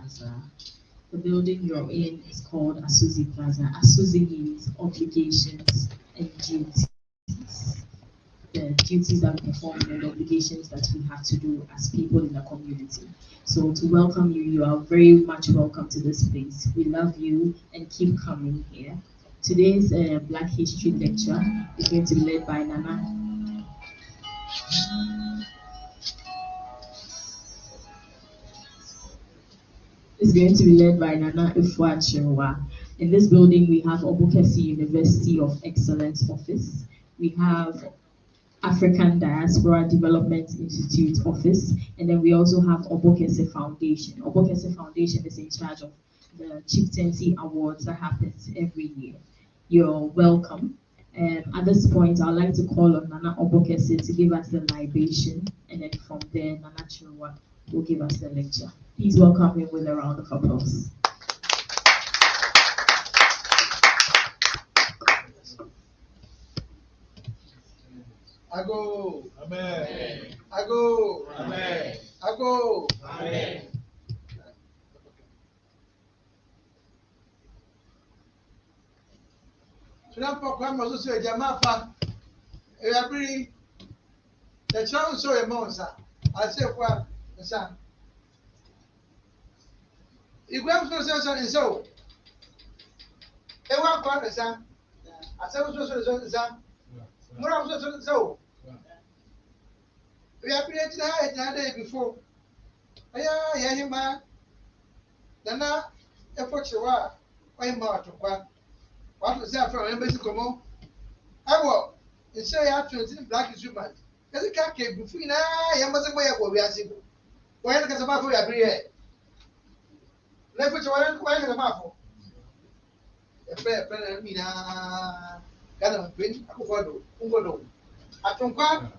Plaza. The building you're in is called Asuzi Plaza. Asuzi means obligations and duties. The duties that we perform and the obligations that we have to do as people in the community. So to welcome you, you are very much welcome to this place. We love you and keep coming here. Today's Black History lecture is going to be led by Nana. Is going to be led by Nana Ifwachirwa. In this building, we have Obukesi University of Excellence Office. We have African Diaspora Development Institute Office, and then we also have Obokese Foundation. Obokese Foundation is in charge of the Chieftaincy Awards that happens every year. You're welcome. At this point, I'd like to call on Nana Obokese to give us the libation, and then from there, Nana Chirwa will give us the lecture. Please welcome him with a round of applause. I go. Amen. I go. Amen. I go. Amen. Tunapokuwa mazoezi ya jamaa pa every the chance so a monsa ase kwa nsa igwe so nso ewa kwa nsa ase so nsa mura so nso we have created a day before aya hima dana efochewa kwa hima atokwa what was that from embassy komo awo nse ya 20 black is human kasi ka ke bufu ina ya maze mo ya go wi asigo wọ́n kasa ma fo ya bri e na fo che wọ́n kasa ma fo e mi na kana mpeni akoko do ngodo atonkwa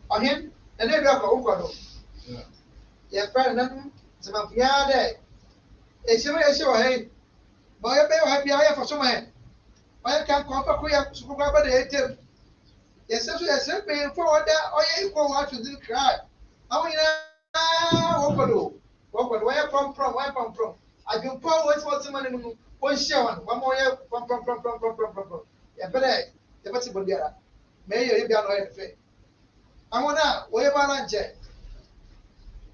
ohen na ne bi akoko ngodo ya pe na sama fia de e se wo he ba ya be wa bia ya fo so ma he I can't come back here to go back to the yes, yes, paying for that. Oh, yeah, you go watch and didn't cry. I mean, where I come from, I can pour what's money. One share one more year from. Yeah, better, the best of the may you be on the fair. I want to where about lunch.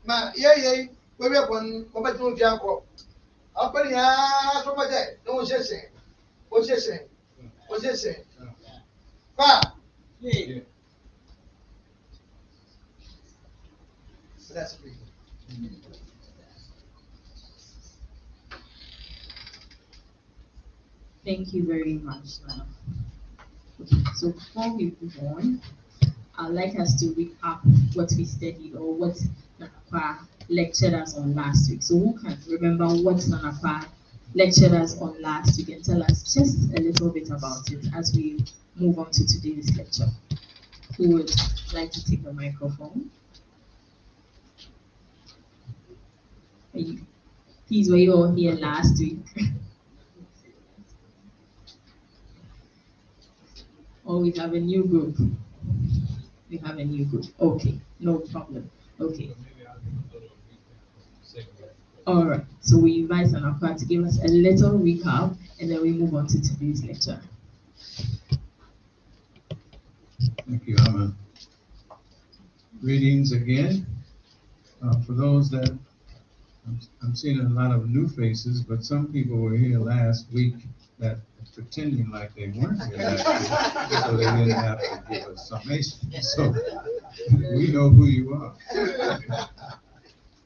Ma, yeah, where we are going, go back to Janko. I'll put ya from my day. No one's saying. What's he saying? What's he saying? Pa. Yeah. So that's pretty good. Thank you very much, Nana. Okay, so before we move on, I'd like us to recap what we studied or what Nanakwa lectured us on last week. So who can remember what Nanakwa lectured us on last week and tell us just a little bit about it as we move on to today's lecture? Who would like to take the microphone? Please, were you all here last week? Or we have a new group? We have a new group. Okay, no problem. Okay. All right, so we invite Nanakwa to give us a little recap and then we move on to today's lecture. Thank you, Amma. Greetings again. For those that, I'm seeing a lot of new faces, but some people were here last week that are pretending like they weren't here last week, so they didn't have to give a summation. So we know who you are.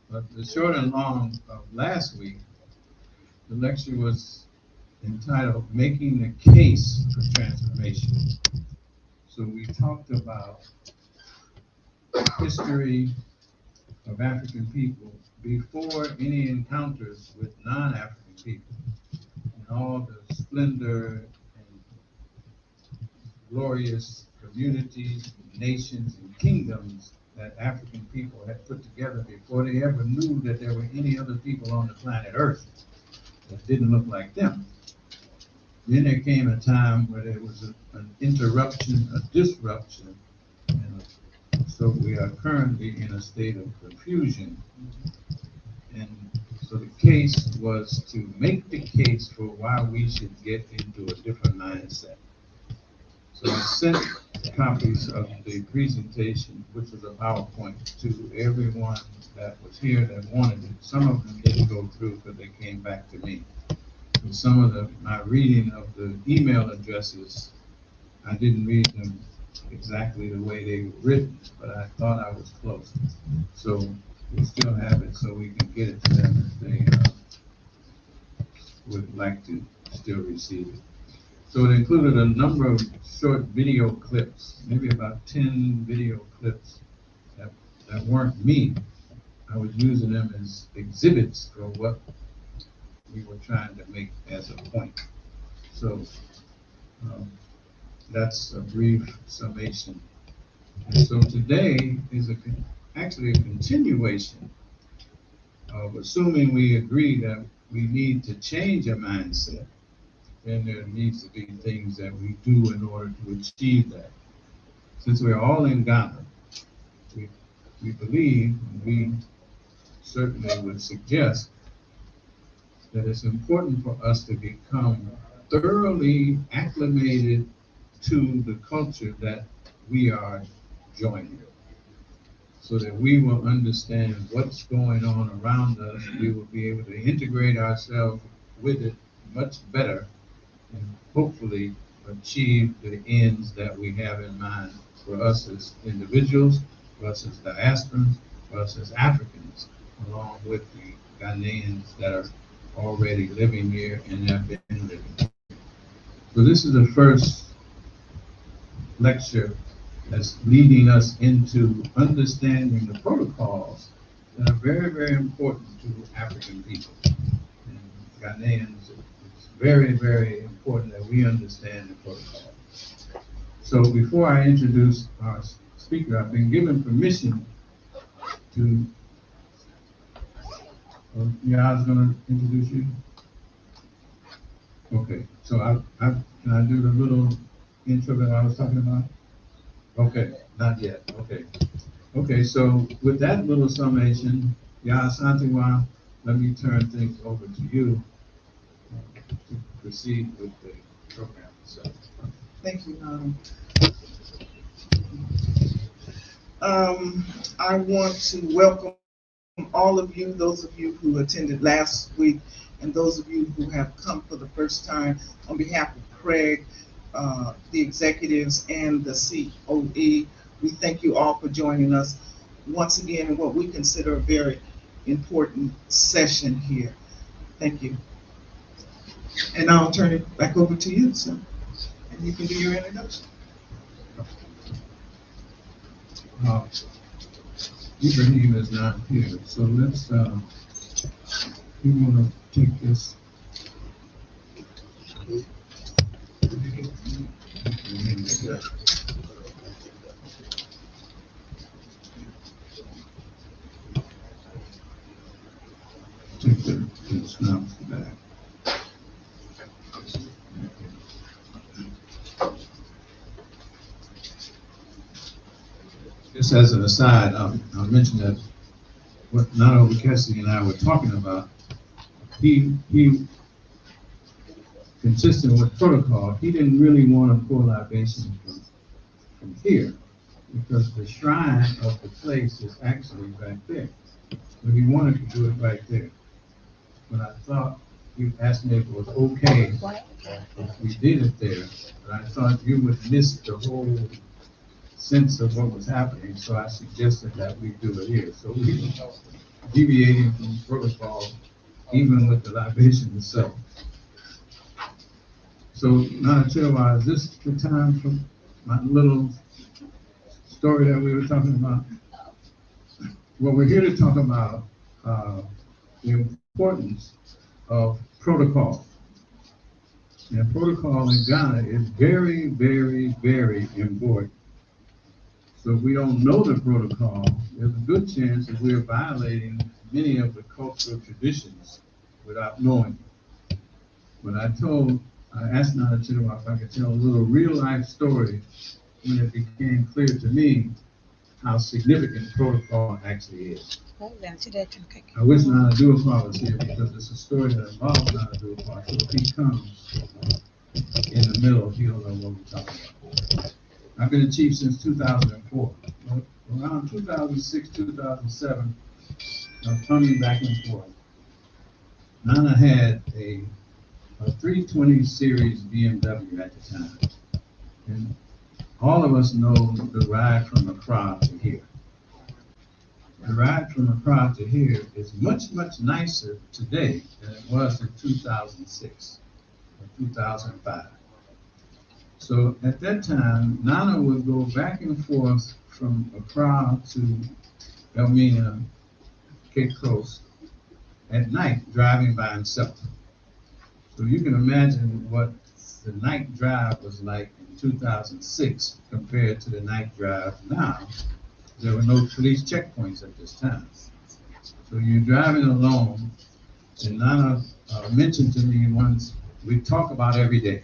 But the short and long of last week, the lecture was entitled Making the Case for Transformation. So we talked about the history of African people before any encounters with non-African people and all the splendor and glorious communities, nations, and kingdoms that African people had put together before they ever knew that there were any other people on the planet Earth that didn't look like them. Then there came a time where there was an interruption, a disruption, and so we are currently in a state of confusion. And So the case was to make the case for why we should get into a different mindset. So I sent copies of the presentation, which was a PowerPoint, to everyone that was here that wanted it. Some of them didn't go through because they came back to me. And some of my reading of the email addresses, I didn't read them exactly the way they were written, but I thought I was close. So we still have it so we can get it to them if they would like to still receive it. So it included a number of short video clips, maybe about 10 video clips that weren't me. I was using them as exhibits for what we were trying to make as a point. So that's a brief summation. And so today is actually a continuation of assuming we agree that we need to change our mindset. Then there needs to be things that we do in order to achieve that. Since we're all in Ghana, we believe, and we certainly would suggest, that it's important for us to become thoroughly acclimated to the culture that we are joining, so that we will understand what's going on around us. We will be able to integrate ourselves with it much better and hopefully achieve the ends that we have in mind for us as individuals, for us as diasporans, for us as Africans, along with the Ghanaians that are already living here and have been living here. So this is the first lecture that's leading us into understanding the protocols that are very, very important to African people. And Ghanaians, it's very, very important that we understand the protocol. So before I introduce our speaker, I've been given permission to, I was going to introduce you. Okay, so can I do the little intro that I was talking about? Okay, not yet. Okay. Okay, so with that little summation, Santiwa, let me turn things over to you to proceed with the program itself. Thank you. I want to welcome all of you, those of you who attended last week, and those of you who have come for the first time. On behalf of Craig, the executives, and the COE, we thank you all for joining us once again in what we consider a very important session here. Thank you. And I'll turn it back over to you, sir, and you can do your introduction. Ibrahim is not here, so let's, we want to take this. Take the snaps back. Just as an aside, I'll mention that what Nana Obukesi and I were talking about, he consistent with protocol, he didn't really want to pour libations from here, because the shrine of the place is actually back there. But he wanted to do it right there. But I thought, you asked me if it was okay if we did it there, but I thought you would miss the whole sense of what was happening, so I suggested that we do it here. So we were deviating from protocol, even with the libation itself. So, Nana Chilwa, is this the time for my little story that we were talking about? Well, we're here to talk about the importance of protocol. And protocol in Ghana is very, very, very important. So if we don't know the protocol, there's a good chance that we're violating many of the cultural traditions without knowing. But I asked Nana Chidwa if I could tell a little real life story when it became clear to me how significant protocol actually is. I wish Nana Duapar was here because it's a story that involves Nana Duapar. So if he comes in the middle, he'll know what we're talking about. I've been a chief since 2004. Around 2006, 2007, I was coming back and forth. Nana had a 320 series BMW at the time. And all of us know the ride from Accra to here. The ride from Accra to here is much, much nicer today than it was in 2006 or 2005. So at that time, Nana would go back and forth from Accra to Elmina, Cape Coast, at night driving by himself. So you can imagine what the night drive was like in 2006 compared to the night drive now. There were no police checkpoints at this time. So you're driving alone, and Nana mentioned to me once, we talk about every day.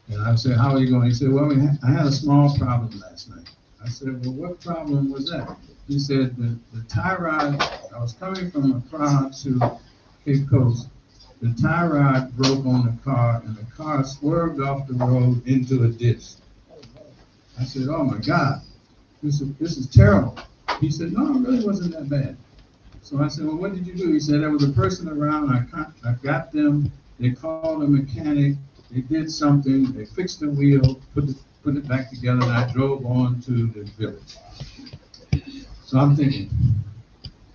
And I said, how are you going? He said, well, I had a small problem last night. I said, well, what problem was that? He said, the tie rod, I was coming from Accra to Cape Coast, the tie rod broke on the car, and the car swerved off the road into a ditch. I said, oh my God, this is terrible. He said, no, it really wasn't that bad. So I said, well, what did you do? He said, there was a person around, I got them, they called a mechanic, they did something, they fixed the wheel, put it back together, and I drove on to the village. So I'm thinking,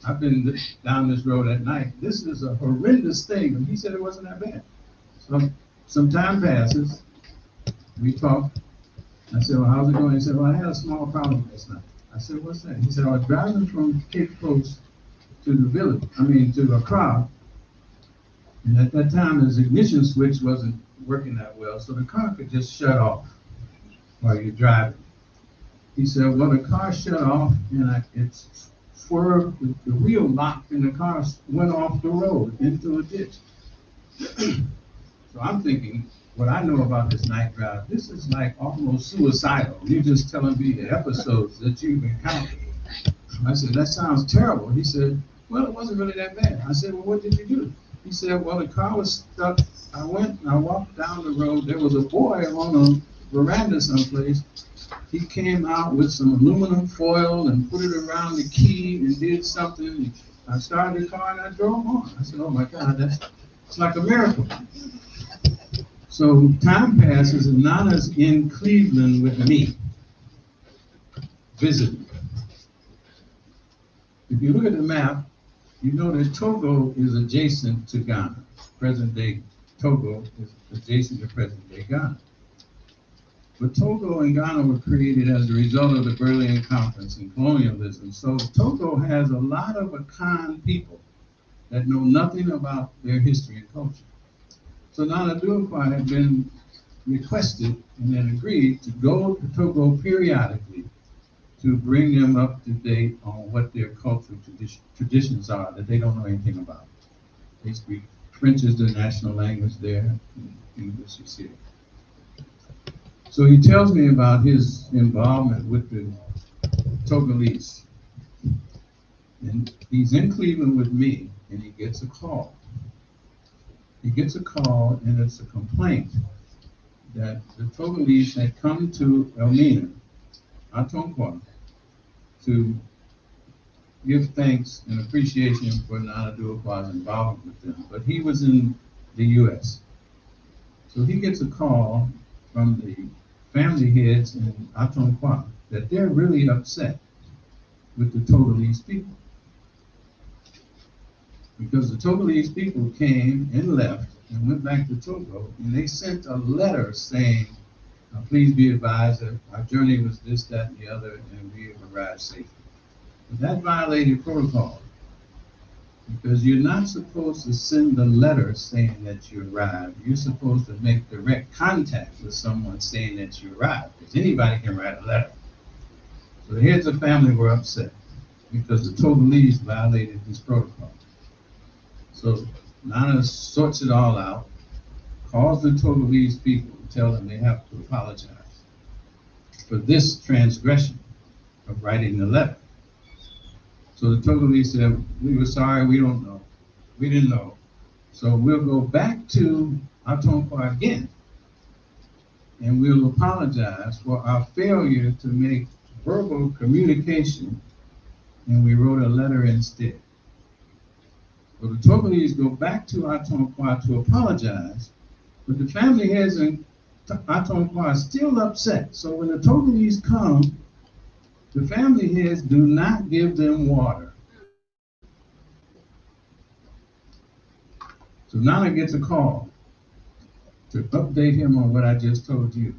I've been down this road at night. This is a horrendous thing. And he said it wasn't that bad. So some time passes. We talk. I said, well, how's it going? He said, well, I had a small problem last night. I said, what's that? He said, I was driving from Cape Coast to the village, to Accra. And at that time, his ignition switch wasn't working that well, so the car could just shut off while you're driving. He said, well, the car shut off, and it swerved, the wheel locked, and the car went off the road into a ditch. So I'm thinking, what I know about this night drive, this is like almost suicidal. You're just telling me the episodes that you've encountered. I said, that sounds terrible. He said, well, it wasn't really that bad. I said, well, what did you do? He said, well, the car was stuck. I went and I walked down the road. There was a boy on a veranda someplace. He came out with some aluminum foil and put it around the key and did something. I started the car and I drove on. I said, oh my God, it's like a miracle. So time passes and Nana's in Cleveland with me, visiting. If you look at the map, you know that Togo is adjacent to Ghana. Present-day Togo is adjacent to present-day Ghana. But Togo and Ghana were created as a result of the Berlin Conference and colonialism. So Togo has a lot of Akan people that know nothing about their history and culture. So Nana Duapar had been requested and then agreed to go to Togo periodically to bring them up to date on what their cultural traditions are that they don't know anything about. They speak French is the national language there, and English is here. So he tells me about his involvement with the Togolese. And he's in Cleveland with me, and he gets a call. He gets a call, and it's a complaint that the Togolese had come to Elmina, Atonkwa, to give thanks and appreciation for Nana Duapar's involvement with them. But he was in the U.S. So he gets a call from the family heads in Atonkwa that they're really upset with the Togolese people. Because the Togolese people came and left and went back to Togo, and they sent a letter saying, please be advised that our journey was this, that, and the other, and we have arrived safely. But that violated protocol, because you're not supposed to send a letter saying that you arrived. You're supposed to make direct contact with someone saying that you arrived, because anybody can write a letter. So the heads of family were upset because the Togolese violated this protocol. So Nana sorts it all out, calls the Togolese people, and tell them they have to apologize for this transgression. of writing the letter. So the Togolese said, we were sorry, we don't know. We didn't know. So we'll go back to Atonqua again, and we'll apologize for our failure to make verbal communication, and we wrote a letter instead. So the Togolese go back to Atonqua to apologize, but the family heads in Atonqua are still upset. So when the Togolese come, the family heads do not give them water. So Nana gets a call to update him on what I just told you.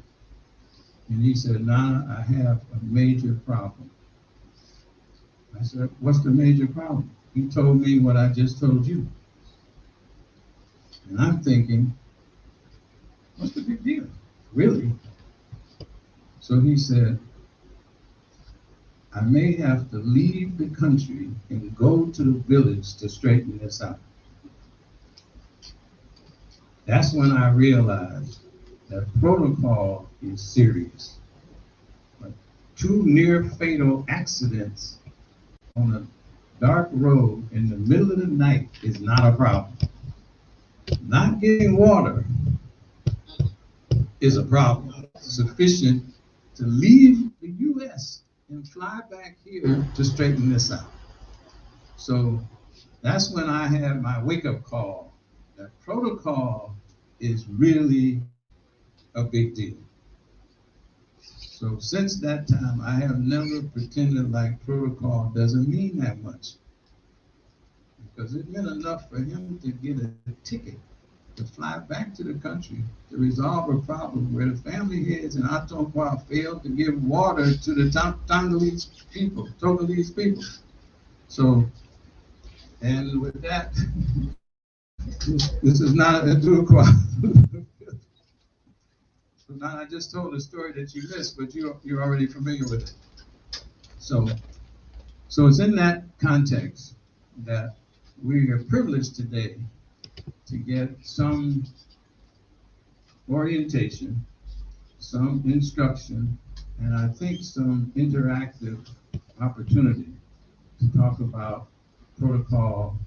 And he said, Nana, I have a major problem. I said, what's the major problem? He told me what I just told you. And I'm thinking, what's the big deal? Really? So he said, I may have to leave the country and go to the village to straighten this out. That's when I realized that protocol is serious. But 2 near fatal accidents on a dark road in the middle of the night is not a problem. Not getting water is a problem sufficient to leave the U.S. and fly back here to straighten this out. So that's when I had my wake-up call. That protocol is really a big deal. So since that time, I have never pretended like protocol doesn't mean that much. Because it meant enough for him to get a ticket to fly back to the country to resolve a problem where the family heads in Atonqua failed to give water to the Togolese people. So, and with that, this is not a Duquois. So now I just told a story that you missed, but you're already familiar with it. So it's in that context that we are privileged today to get some orientation, some instruction, and I think some interactive opportunity to talk about protocol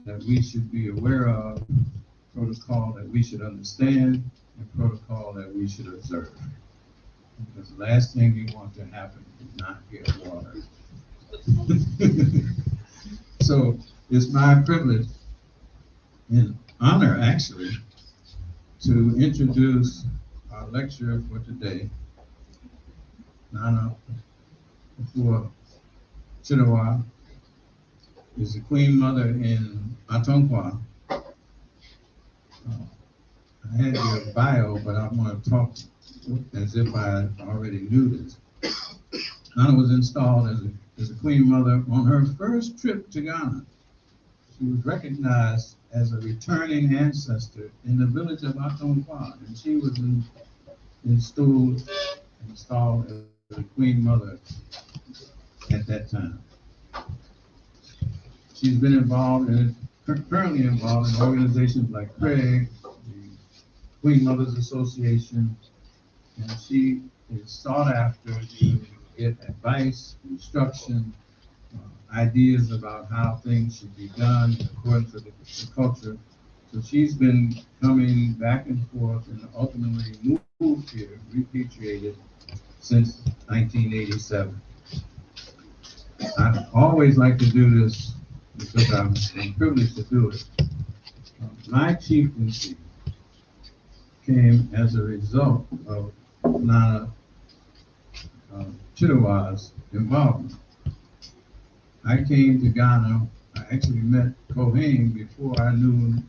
that we should be aware of, protocol that we should understand, and protocol that we should observe. Because the last thing you want to happen is not get water. So it's my privilege and honor, actually, to introduce our lecturer for today, Nana for Chirawa, is the Queen Mother in Atonqua. I had your bio, but I want to talk as if I already knew this. Nana was installed as a Queen Mother on her first trip to Ghana. She was recognized as a returning ancestor in the village of Atonqua, and she was installed as a Queen Mother at that time. She's been involved and is currently involved in organizations like Craig, the Queen Mothers Association, and she is sought after to get advice, instruction, ideas about how things should be done according to the culture. So she's been coming back and forth and ultimately moved here, repatriated since 1987. I always like to do this because I'm privileged to do it. My chieftaincy came as a result of Nana Chirawa's involvement. I came to Ghana. I actually met Kohen before I knew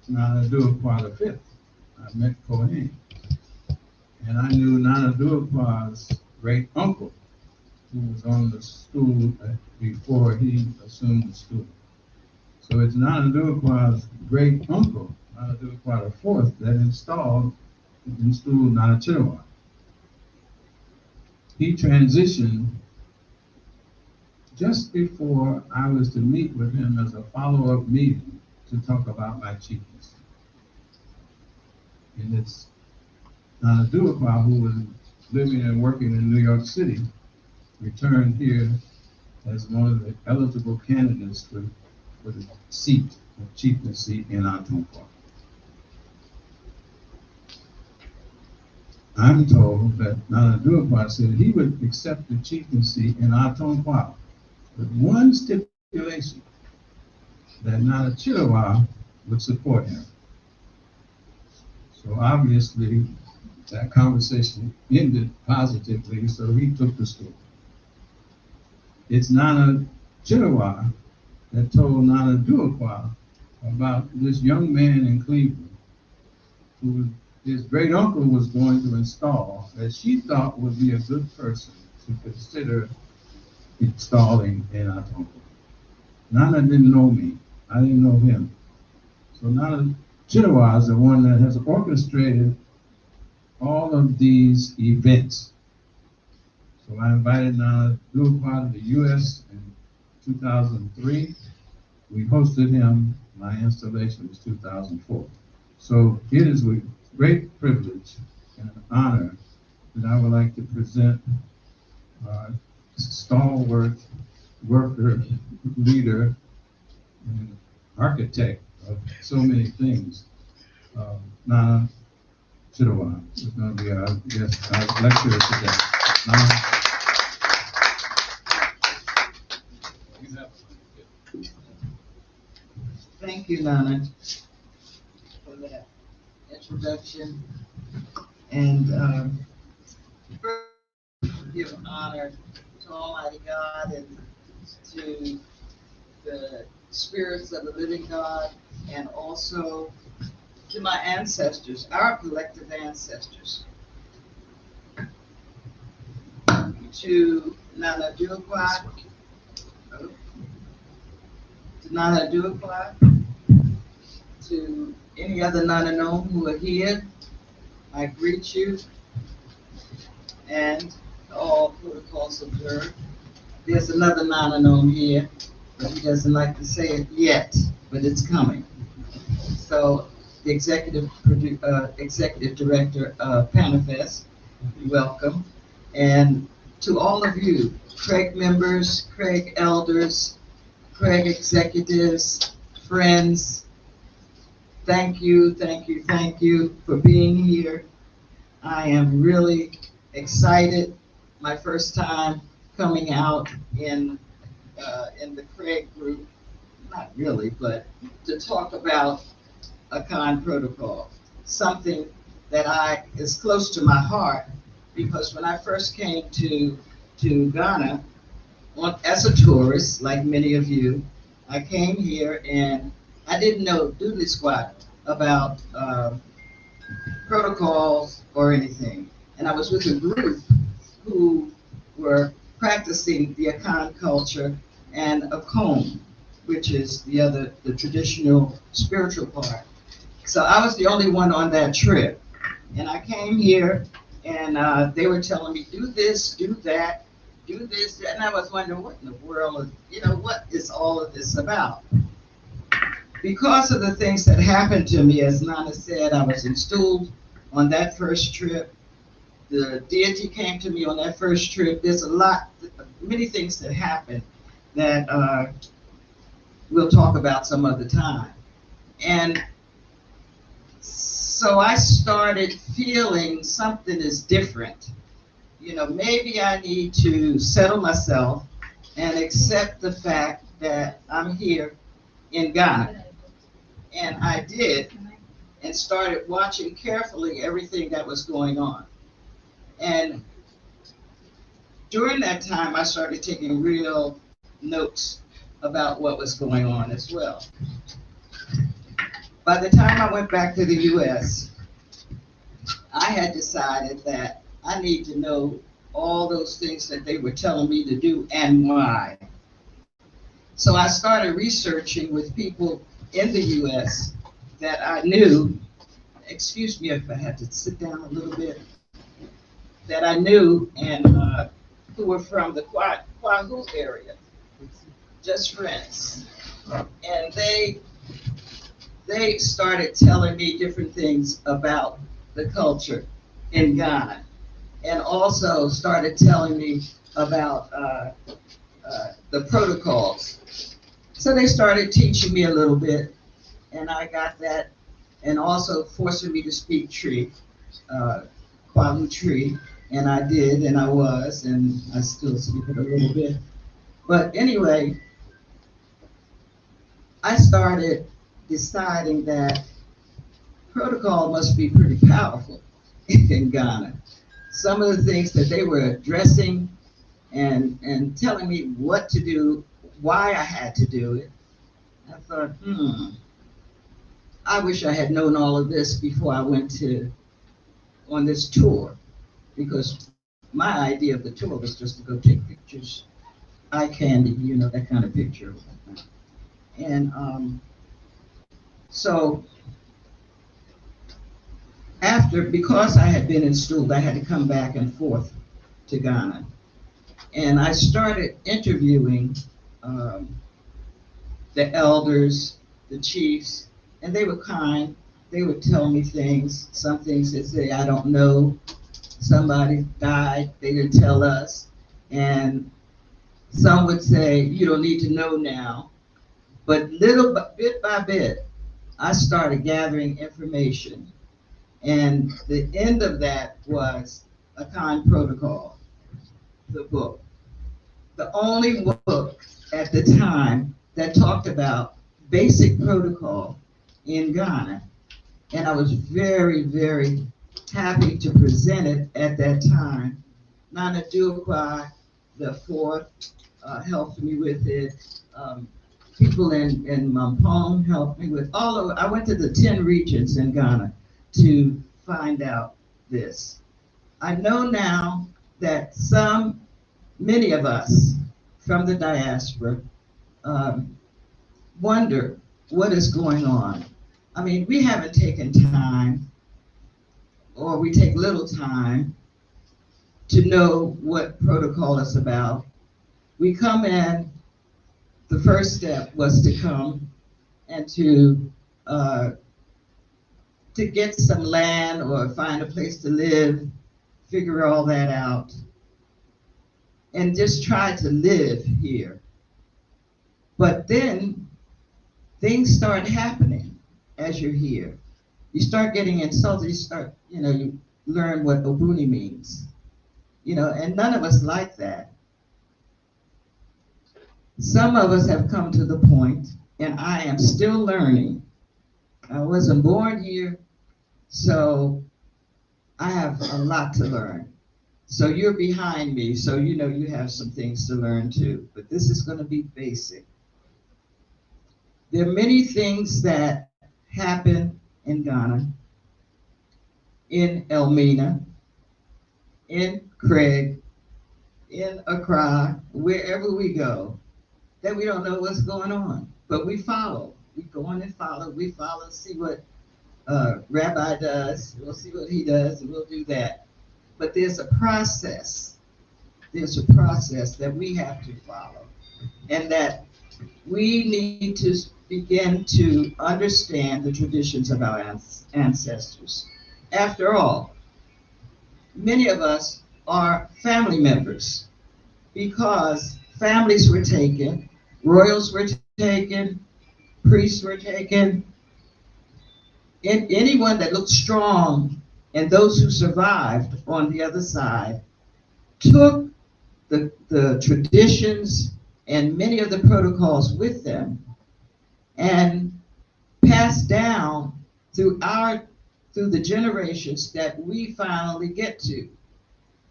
Nana Duakwa V. I met Kohen. And I knew Nana Duakwa's great uncle, who was on the stool before he assumed the stool. So it's Nana Duakwa's great uncle, Nana Duakwa IV, that installed Nana Chirawa. He transitioned just before I was to meet with him as a follow-up meeting to talk about my chieftaincy. And it's Nana Duakwa, who was living and working in New York City, returned here as one of the eligible candidates for the seat, the chieftain seat in Antonqua. I'm told that Nana Duakwa said he would accept the chieftaincy in Antonqua, with one stipulation, that Nana Chirawa would support him. So obviously, that conversation ended positively, so he took the stool. It's Nana Chirawa that told Nana Duakwa about this young man in Cleveland who his great uncle was going to install that she thought would be a good person to consider installing in Antonqua. Nana didn't know me. I didn't know him. So Nana Chirawa is the one that has orchestrated all of these events. So I invited Nana Duakwa to the U.S. in 2003. We hosted him. My installation was 2004. So it is with great privilege and an honor that I would like to present our stalwart worker, leader, and architect of so many things, Nana Chirawa is going to be our guest, our lecturer today. Nana. Thank you, Nana, for that introduction. And give honor to Almighty God and to the spirits of the living God, and also to my ancestors, our collective ancestors. To Nana Duakwa, to any other Nana known who are here, I greet you, and all protocols observed. There's another Nana known here, but he doesn't like to say it yet, but it's coming. So the executive director of Panifest, welcome. And to all of you, Craig members, Craig elders, Craig executives, friends, thank you for being here. I am really excited. My first time coming out in the Craig group, not really, but to talk about Akan protocol, something that is close to my heart, because when I first came to Ghana as a tourist, like many of you, I came here and I didn't know doodly squat about protocols or anything. And I was with a group who were practicing the Akan culture and Akom, which is the traditional spiritual part. So I was the only one on that trip. And I came here and they were telling me, do this, do that, do this. And I was wondering, what in the world, what is all of this about? Because of the things that happened to me, as Nana said, I was installed on that first trip. The deity came to me on that first trip. There's many things that happened that we'll talk about some other time. And so I started feeling something is different. Maybe I need to settle myself and accept the fact that I'm here in Ghana. And I did, and started watching carefully everything that was going on. And during that time, I started taking real notes about what was going on as well. By the time I went back to the US, I had decided that I need to know all those things that they were telling me to do and why. So I started researching with people in the US that I knew, excuse me if I had to sit down a little bit, that I knew and who were from the Kwahu area, just friends. And they started telling me different things about the culture in Ghana, and also started telling me about the protocols. So they started teaching me a little bit, and I got that, and also forcing me to speak Tree, uh, Kwali Tree, and I did, and I was, and I still speak it a little bit. But anyway, I started deciding that protocol must be pretty powerful in Ghana. Some of the things that they were addressing and telling me what to do, why I had to do it. I thought, I wish I had known all of this before I went on this tour, because my idea of the tour was just to go take pictures, eye candy, that kind of picture. And so because I had been in school, I had to come back and forth to Ghana. And I started interviewing um, the elders, the chiefs, and they were kind. They would tell me things. Some things they say, I don't know. Somebody died, they didn't tell us. And some would say, you don't need to know now. But bit by bit, I started gathering information. And the end of that was a kind protocol, the book. The only book at the time that talked about basic protocol in Ghana. And I was very, very happy to present it at that time. Nana Duakwa, the fourth, helped me with it. People in Mampong helped me with all of it. I went to the 10 regions in Ghana to find out this. I know now that many of us from the diaspora um, wonder what is going on. I mean, we haven't taken time, or we take little time to know what protocol is about. We come in, the first step was to come and uh, to get some land or find a place to live, figure all that out, and just try to live here. But then things start happening as you're here. You start getting insulted, you learn what Obuni means. And none of us like that. Some of us have come to the point, and I am still learning. I wasn't born here, so I have a lot to learn. So you're behind me, so you have some things to learn too. But this is going to be basic. There are many things that happen in Ghana, in Elmina, in Craig, in Accra, wherever we go, that we don't know what's going on. But we follow. We go on and follow. We follow, see what Rabbi does. We'll see what he does, and we'll do that. But there's a process. There's a process that we have to follow, and that we need to begin to understand the traditions of our ancestors. After all, many of us are family members because families were taken, royals were taken, priests were taken, and anyone that looked strong, and those who survived on the other side took the traditions and many of the protocols with them and passed down through the generations that we finally get to.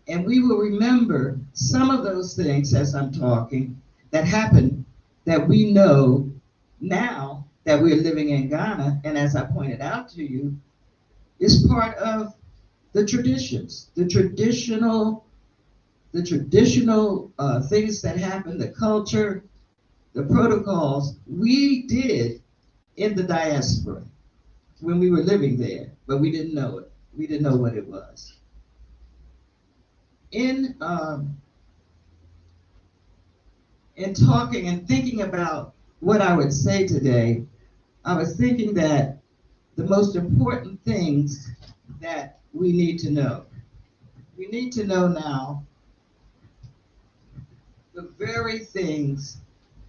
And we will remember some of those things as I'm talking that happened, that we know now that we're living in Ghana, and as I pointed out to you, is part of the traditions, the traditional things that happen, the culture, the protocols we did in the diaspora when we were living there, but we didn't know it. We didn't know what it was. In talking and thinking about what I would say today, I was thinking that the most important things that we need to know now the very things,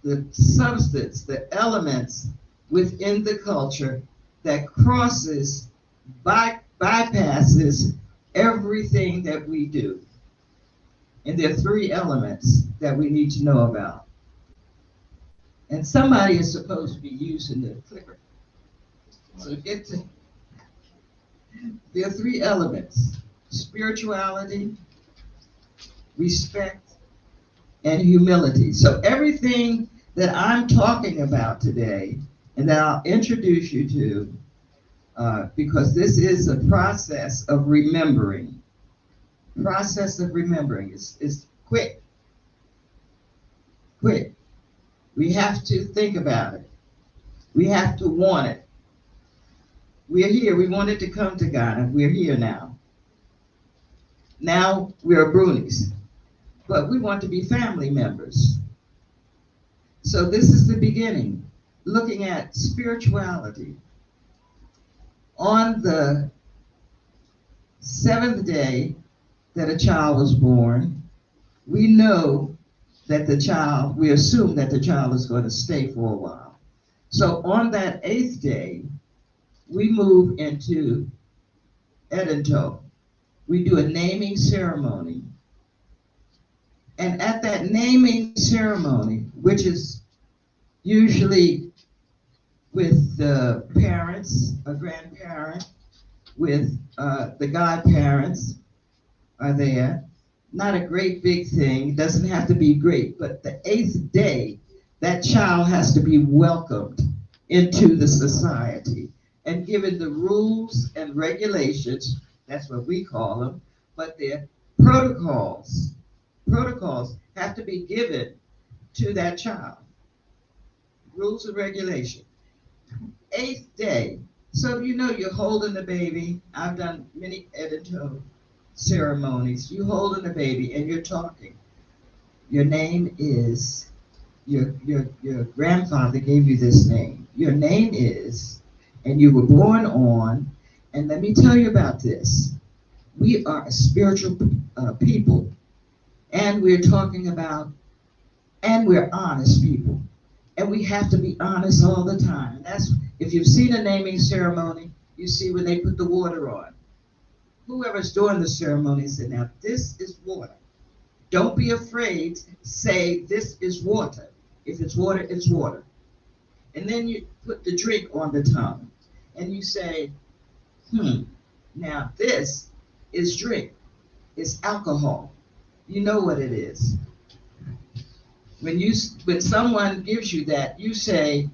the substance, the elements within the culture that bypasses everything that we do. And there are three elements that we need to know about. And somebody is supposed to be using the clicker. So there are three elements: spirituality, respect, and humility. So everything that I'm talking about today and that I'll introduce you to, because this is a process of remembering. Process of remembering is quick. Quick. We have to think about it. We have to want it. We're here. We wanted to come to Ghana. We're here now. Now we're Brunies, but we want to be family members. So this is the beginning, looking at spirituality. On the seventh day that a child was born, we know that we assume that the child is going to stay for a while. So on that eighth day, we move into Edinto. We do a naming ceremony. And at that naming ceremony, which is usually with the parents, a grandparent, with the godparents are there. Not a great big thing, it doesn't have to be great, but the eighth day, that child has to be welcomed into the society and given the rules and regulations, that's what we call them, but they're protocols. Protocols have to be given to that child. Rules and regulations. Eighth day. So you know you're holding the baby. I've done many Edinto ceremonies. You holding the baby and you're talking. Your name is, your grandfather gave you this name. Your name is, and you were born on, and let me tell you about this. We are a spiritual people, and we're talking about, and we're honest people. And we have to be honest all the time. And that's, if you've seen a naming ceremony, you see when they put the water on. Whoever's doing the ceremony said, now this is water. Don't be afraid, say this is water. If it's water, it's water. And then you put the drink on the tongue and you say, now this is drink. It's alcohol. You know what it is. When someone gives you that, you say,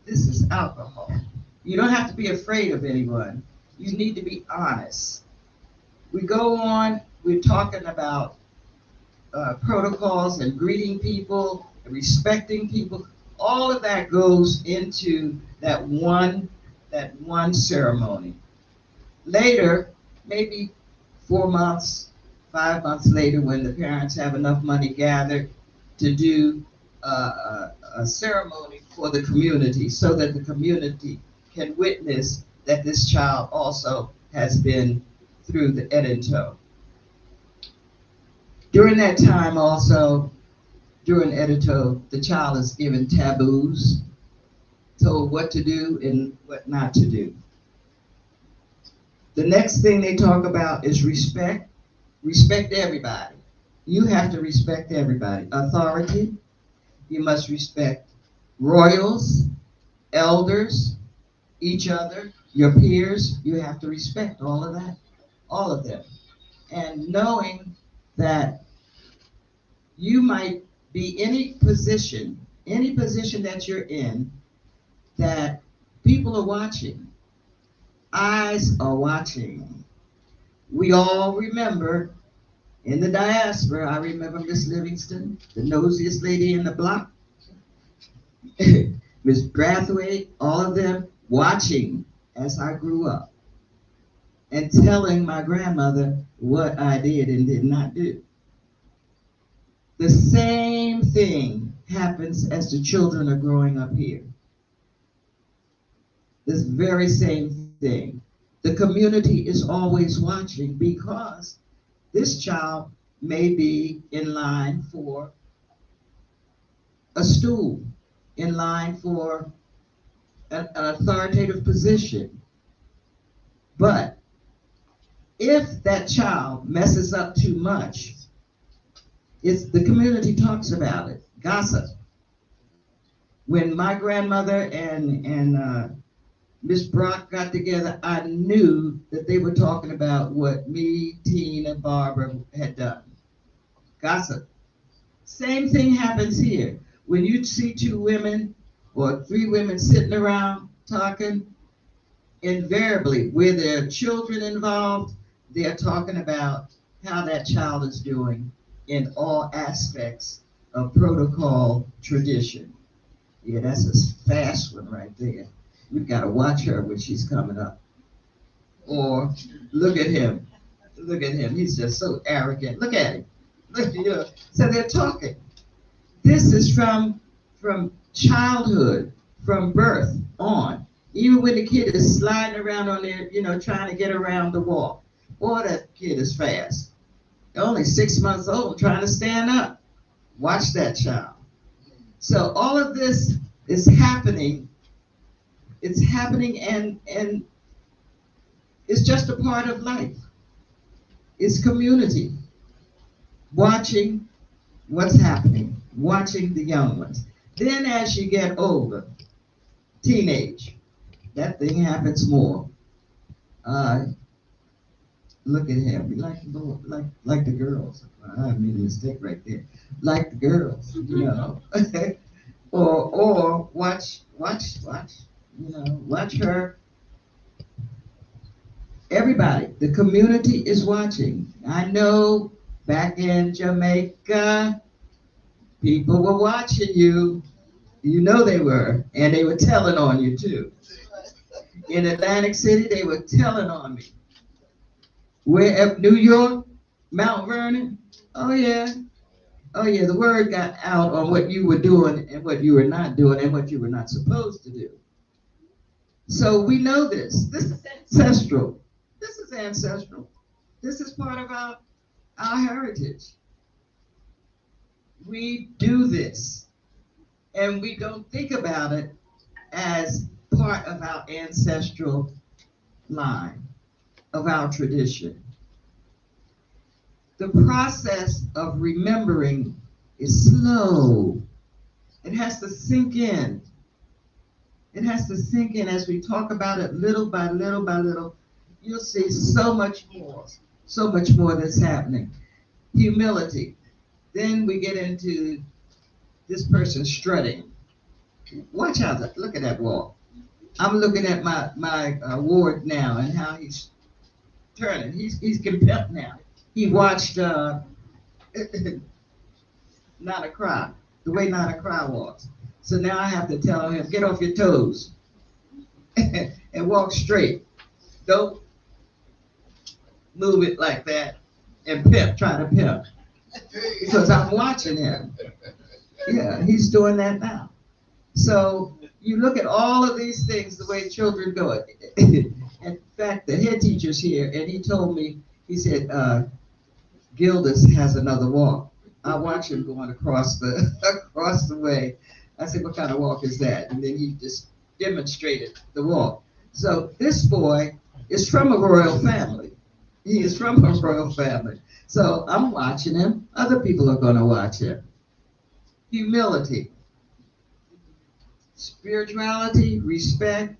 this is alcohol. You don't have to be afraid of anyone. You need to be honest. We go on, we're talking about protocols and greeting people, and respecting people. All of that goes into that one ceremony. Later, maybe 4 months, 5 months later, when the parents have enough money gathered to do a ceremony for the community so that the community can witness that this child also has been through the Edinto. During that time also, during Edinto, the child is given taboos, told what to do and what not to do. The next thing they talk about is respect. Respect everybody. You have to respect everybody. Authority, you must respect royals, elders, each other, your peers. You have to respect all of that, all of them. And knowing that you might be any position that you're in, that people are watching. Eyes are watching. We all remember in the diaspora, I remember Miss Livingston, the nosiest lady in the block, Miss Brathwaite, all of them watching as I grew up and telling my grandmother what I did and did not do. The same thing happens as the children are growing up here. This very same thing. The community is always watching because this child may be in line for a stool in line for an authoritative position. But if that child messes up too much, it's the community talks about it, gossip. When my grandmother and Miss Brock got together, I knew that they were talking about what me, Tina, Barbara had done. Gossip. Same thing happens here. When you see two women or three women sitting around talking, invariably, where there are children involved, they're talking about how that child is doing in all aspects of protocol tradition. Yeah, that's a fast one right there. We've got to watch her when she's coming up. Or look at him. Look at him. He's just so arrogant. Look at him. Look, you know. So they're talking. This is from childhood, from birth on. Even when the kid is sliding around on there, you know, trying to get around the wall. Boy, that kid is fast. Only 6 months old, trying to stand up. Watch that child. So all of this is happening. It's happening and it's just a part of life. It's community. Watching what's happening, watching the young ones. Then as you get older, teenage, that thing happens more. Look at him. He like the girls. I made a mistake right there. Like the girls, you know. or watch, you know, watch her. Everybody, the community is watching. I know back in Jamaica, people were watching you. You know they were, and they were telling on you too. In Atlantic City, they were telling on me. Where New York, Mount Vernon, oh yeah, the word got out on what you were doing and what you were not doing and what you were not supposed to do. So we know this. This is ancestral. This is ancestral. This is part of our heritage. We do this, and we don't think about it as part of our ancestral line, of our tradition. The process of remembering is slow. It has to sink in. It has to sink in as we talk about it little by little by little. You'll see so much more that's happening. Humility. Then we get into this person strutting. Watch out, look at that walk. I'm looking at my ward now and how he's turning. He's compelled now. He watched Nana Cry, the way Nana Cry walks. So now I have to tell him, get off your toes and walk straight. Don't move it like that and try to pimp. Because I'm watching him. Yeah, he's doing that now. So you look at all of these things, the way children do it. In fact, the head teacher's here, and he told me, he said, Gildas has another walk. I watch him going across the way. I said, what kind of walk is that? And then he just demonstrated the walk. So this boy is from a royal family. He is from a royal family. So I'm watching him. Other people are going to watch him. Humility. Spirituality, respect.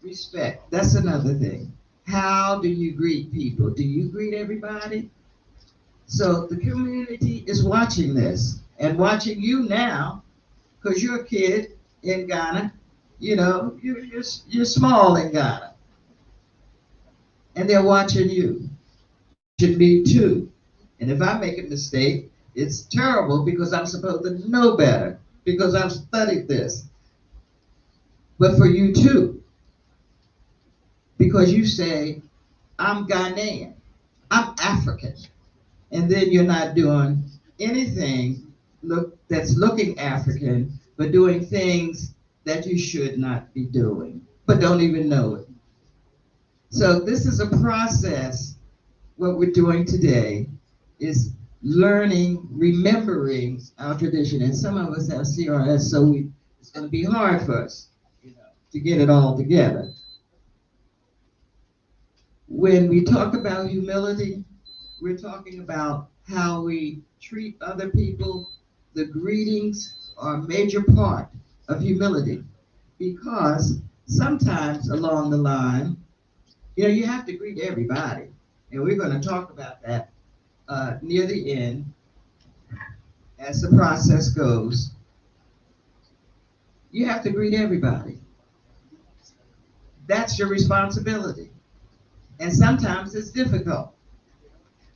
Respect. That's another thing. How do you greet people? Do you greet everybody? So the community is watching this and watching you now, because you're a kid in Ghana. You know, you're small in Ghana. And they're watching you. Watching me too. And if I make a mistake, it's terrible because I'm supposed to know better, because I've studied this. But for you too, because you say, I'm Ghanaian, I'm African, and then you're not doing anything that's looking African, but doing things that you should not be doing, but don't even know it. So this is a process. What we're doing today is learning, remembering our tradition. And some of us have CRS, so it's going to be hard for us, to get it all together. When we talk about humility, we're talking about how we treat other people. The greetings are a major part of humility, because sometimes along the line, you have to greet everybody. And we're going to talk about that near the end as the process goes. You have to greet everybody. That's your responsibility. And sometimes it's difficult.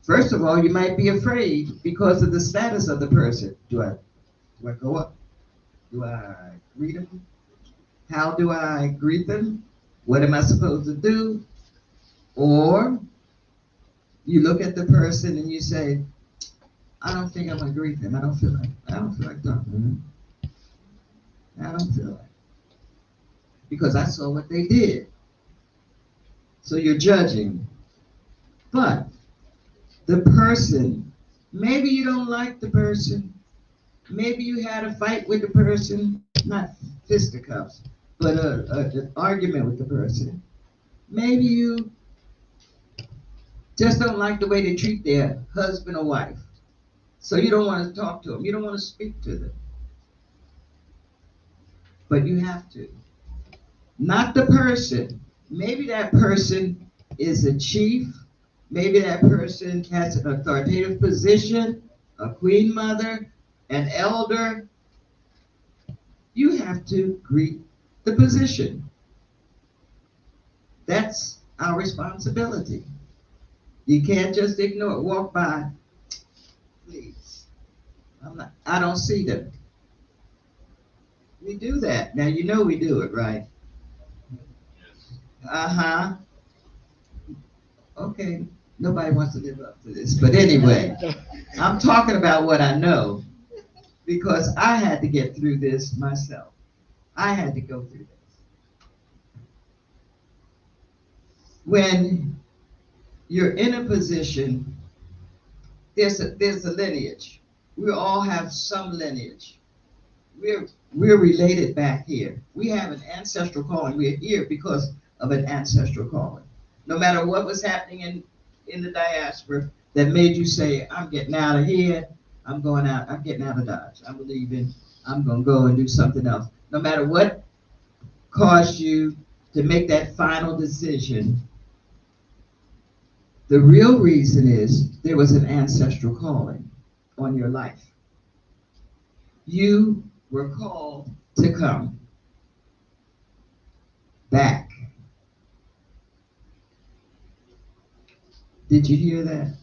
First of all, you might be afraid because of the status of the person. Do I go up? Do I greet them? How do I greet them? What am I supposed to do? Or you look at the person and you say, I don't think I'm gonna greet them. I don't feel like talking to them. I don't feel like, because I saw what they did. So you're judging. But the person, maybe you don't like the person. Maybe you had a fight with the person, not fisticuffs, but an argument with the person. Maybe you just don't like the way they treat their husband or wife. So you don't want to talk to them. You don't want to speak to them. But you have to. Not the person. Maybe that person is a chief. Maybe that person has an authoritative position, a queen mother, an elder. You have to greet the position. That's our responsibility. You can't just ignore it, walk by. Please. I don't see them. We do that. Now you know we do it, right? Uh-huh. Okay. Nobody wants to live up to this. But anyway, I'm talking about what I know, because I had to get through this myself. I had to go through this. When you're in a position, there's a lineage. We all have some lineage. We're related back here. We have an ancestral calling. We're here because of an ancestral calling. No matter what was happening in the diaspora that made you say, I'm getting out of here, I'm going out, I'm getting out of Dodge, I'm leaving, I'm going to go and do something else. No matter what caused you to make that final decision, the real reason is there was an ancestral calling on your life. You were called to come back. Did you hear that?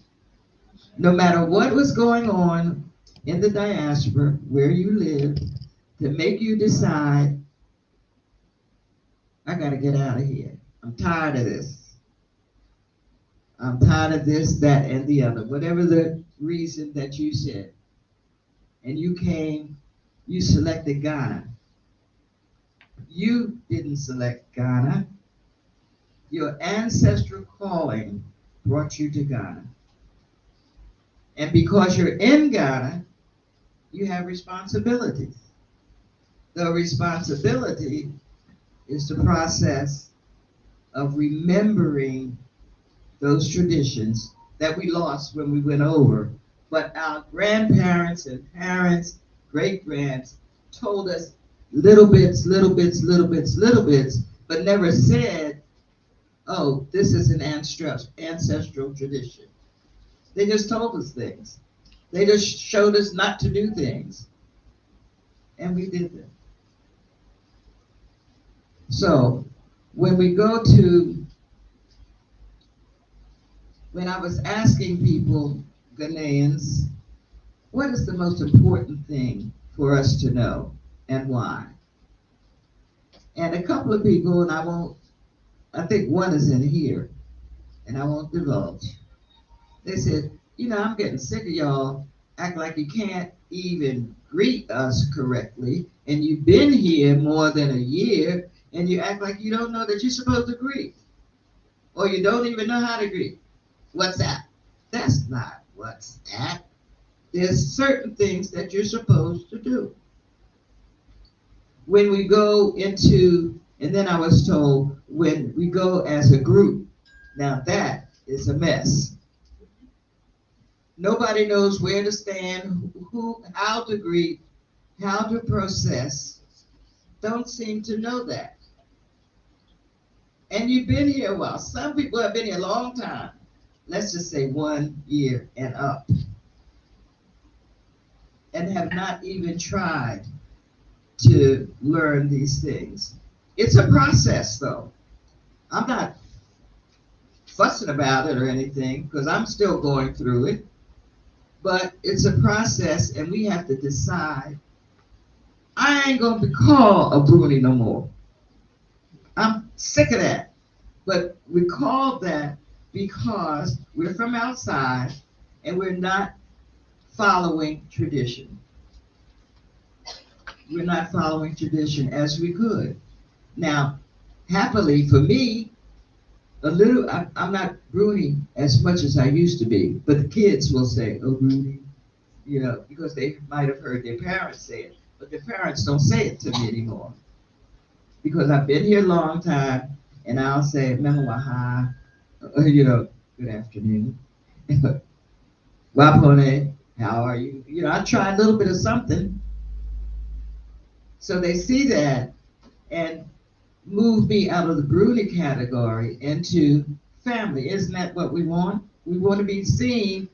No matter what was going on in the diaspora, where you lived, to make you decide, I got to get out of here. I'm tired of this. I'm tired of this, that, and the other. Whatever the reason that you said. And you came, you selected Ghana. You didn't select Ghana. Your ancestral calling brought you to Ghana. And because you're in Ghana, you have responsibilities. The responsibility is the process of remembering those traditions that we lost when we went over. But our grandparents and parents, great-grands, told us little bits, but never said, oh, this is an ancestral tradition. They just told us things. They just showed us not to do things. And we did them. So when we go to, when I was asking people, Ghanaians, what is the most important thing for us to know and why? And a couple of people, and I think one is in here, and I won't divulge. They said, I'm getting sick of y'all act like you can't even greet us correctly, and you've been here more than a year, and you act like you don't know that you're supposed to greet, or you don't even know how to greet. What's that? That's not what's that. There's certain things that you're supposed to do. When we go into, and then I was told, when we go as a group, now that is a mess. Nobody knows where to stand, who, how to greet, how to process. Don't seem to know that. And you've been here a while. Some people have been here a long time. Let's just say 1 year and up. And have not even tried to learn these things. It's a process though. I'm not fussing about it or anything because I'm still going through it. But it's a process and we have to decide. I ain't gonna be called a Bruni no more. I'm sick of that. But we call that because we're from outside and we're not following tradition. We're not following tradition as we could. Now, happily for me, I'm not Bruni as much as I used to be, but the kids will say, oh, Bruni, because they might have heard their parents say it, but their parents don't say it to me anymore. Because I've been here a long time, and I'll say, Memawaha, good afternoon. Wapone, how are you? I try a little bit of something. So they see that and move me out of the Bruni category into family. Isn't that what we want? We want to be seen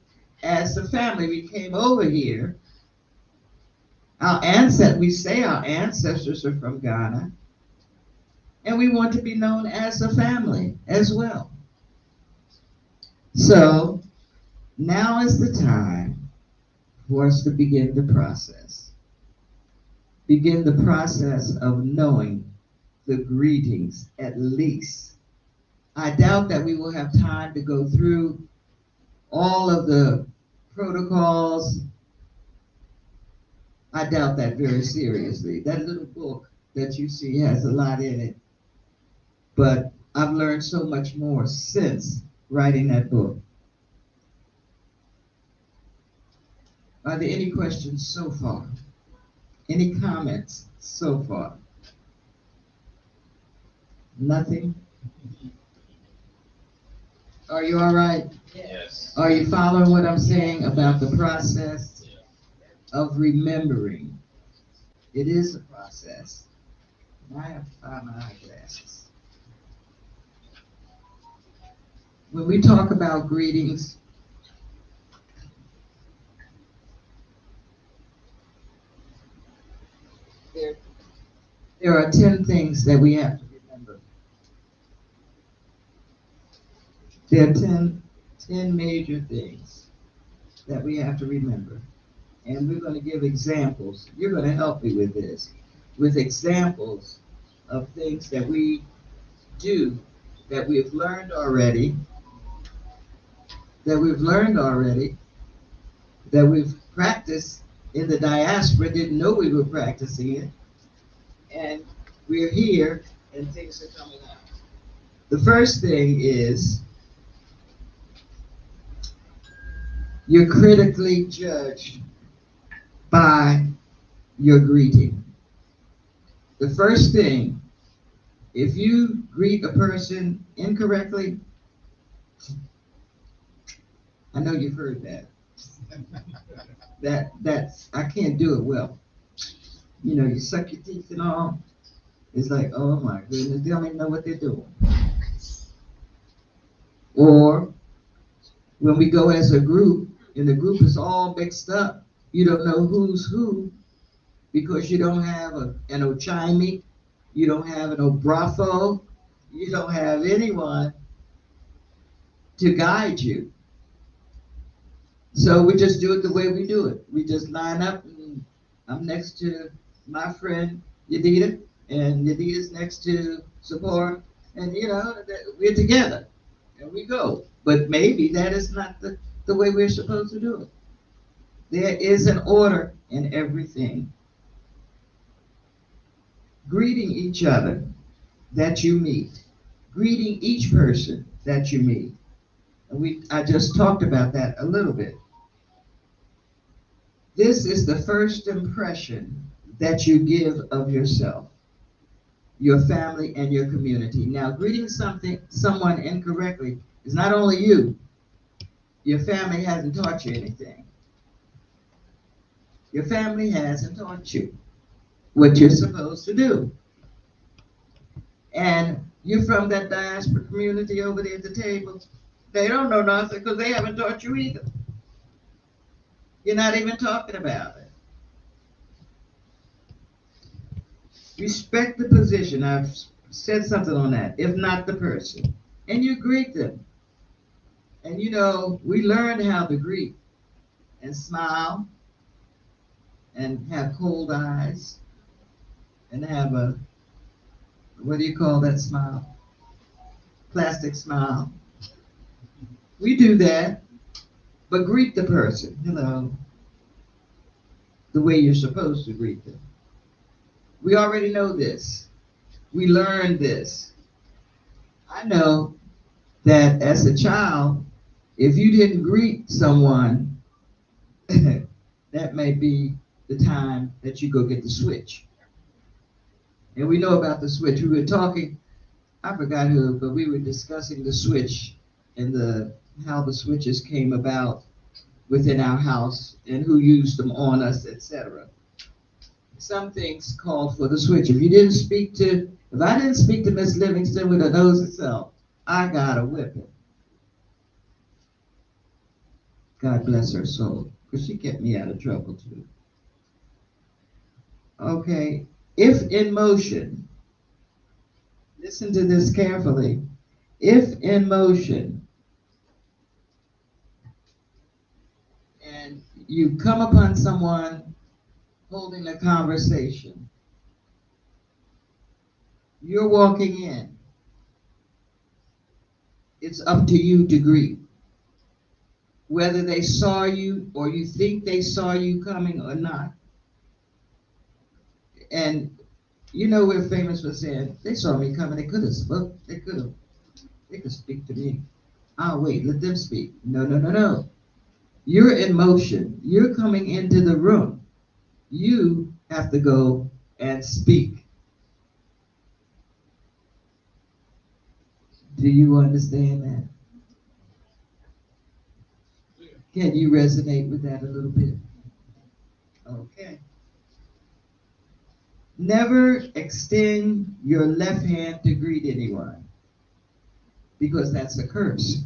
as a family. We came over here. We say our ancestors are from Ghana. And we want to be known as a family as well. So now is the time for us to begin the process. Begin the process of knowing the greetings at least. I doubt that we will have time to go through all of the protocols. I doubt that very seriously. That little book that you see has a lot in it. But I've learned so much more since writing that book. Are there any questions so far? Any comments so far? Nothing? Are you all right? Yes. Are you following what I'm saying about the process of remembering? It is a process. I have to find my eyeglasses. When we talk about greetings, there are 10 things that we have to remember. There are 10 major things that we have to remember. And we're going to give examples. You're going to help me with this, with examples of things that we do that we've learned already, that we've practiced in the diaspora, didn't know we were practicing it, and we're here and things are coming out. The first thing is you're critically judged by your greeting. The first thing, if you greet a person incorrectly, I know you've heard that. That's I can't do it well. You suck your teeth and all. It's like, oh my goodness, they don't even know what they're doing. Or when we go as a group, and the group is all mixed up, you don't know who's who because you don't have an Ochimi, you don't have an Obrafo, you don't have anyone to guide you. So we just do it the way we do it. We just line up, and I'm next to my friend Yadida, and Yadida's next to Sapora, and we're together, and we go. But maybe that is not the way we're supposed to do it. There is an order in everything. Greeting each other that you meet. Greeting each person that you meet. And I just talked about that a little bit. This is the first impression that you give of yourself, your family, and your community. Now, greeting someone incorrectly is not only you. Your family hasn't taught you anything. Your family hasn't taught you what you're supposed to do. And you're from that diaspora community over there at the table. They don't know nothing because they haven't taught you either. You're not even talking about it. Respect the position. I've said something on that, if not the person. And you greet them. And you know, we learned how to greet and smile and have cold eyes and have a, what do you call that smile? Plastic smile. We do that, but greet the person, hello, the way you're supposed to greet them. We already know this. We learned this. I know that as a child, if you didn't greet someone, that may be the time that you go get the switch. And we know about the switch. We were talking, I forgot who, but we were discussing the switch and how the switches came about within our house and who used them on us, etc. Some things called for the switch. If I didn't speak to Miss Livingston with her nose itself, I got a whipping. God bless her soul, because she kept me out of trouble too. Okay, if in motion, listen to this carefully. If in motion, and you come upon someone holding a conversation, you're walking in, it's up to you to greet. Whether they saw you or you think they saw you coming or not. And you know we're famous for saying, they saw me coming, they could have spoke, they could speak to me. I'll wait, let them speak. No, no, no, no. You're in motion. You're coming into the room. You have to go and speak. Do you understand that? Can you resonate with that a little bit? Okay. Never extend your left hand to greet anyone, because that's a curse.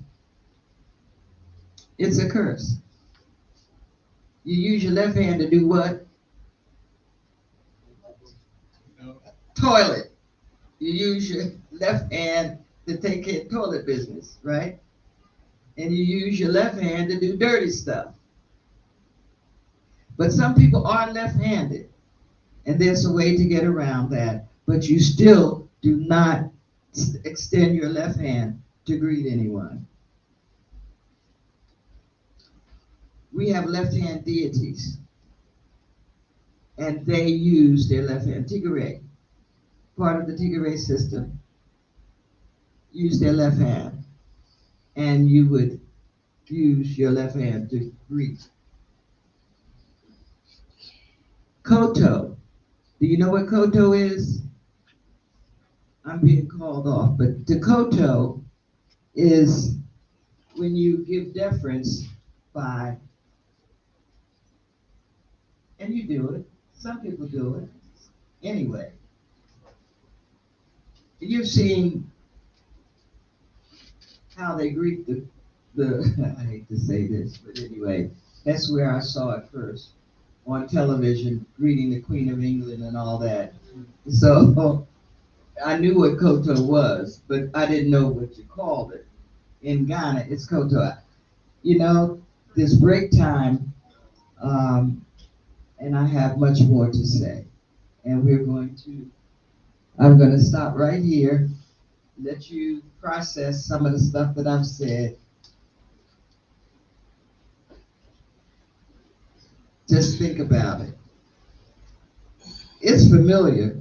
It's a curse. You use your left hand to do what? Toilet. You use your left hand to take care of toilet business, right? And you use your left hand to do dirty stuff. But some people are left-handed, and there's a way to get around that, but you still do not extend your left hand to greet anyone. We have left-hand deities, and they use their left hand. Tigray, part of the Tigray system, use their left hand, and you would use your left hand to greet. Koto. Do you know what koto is? I'm being called off, but Koto is when you give deference by, and you do it, some people do it, anyway. You've seen how they greet the I hate to say this, but anyway, that's where I saw it first, on television, greeting the Queen of England and all that. So I knew what koto was, but I didn't know what you called it. In Ghana, it's koto. You know, this break time, and I have much more to say. And I'm going to stop right here, let you process some of the stuff that I've said. Just think about it. It's familiar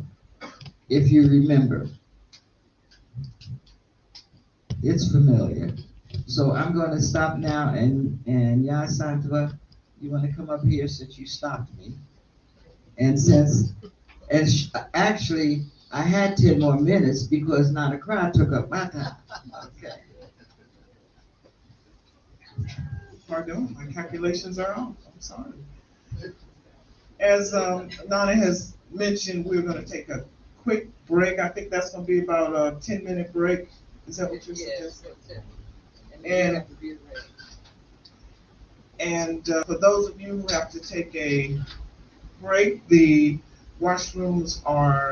if you remember. It's familiar. So I'm going to stop now, and Ya Santava, You want to come up here since you stopped me? And actually, I had 10 more minutes because Nana Cry took up my time. Okay. Pardon, my calculations are off, I'm sorry. As Nana has mentioned, we're gonna take a quick break. I think that's gonna be about a 10-minute break. Is that what you're suggesting? And for those of you who have to take a break, the washrooms are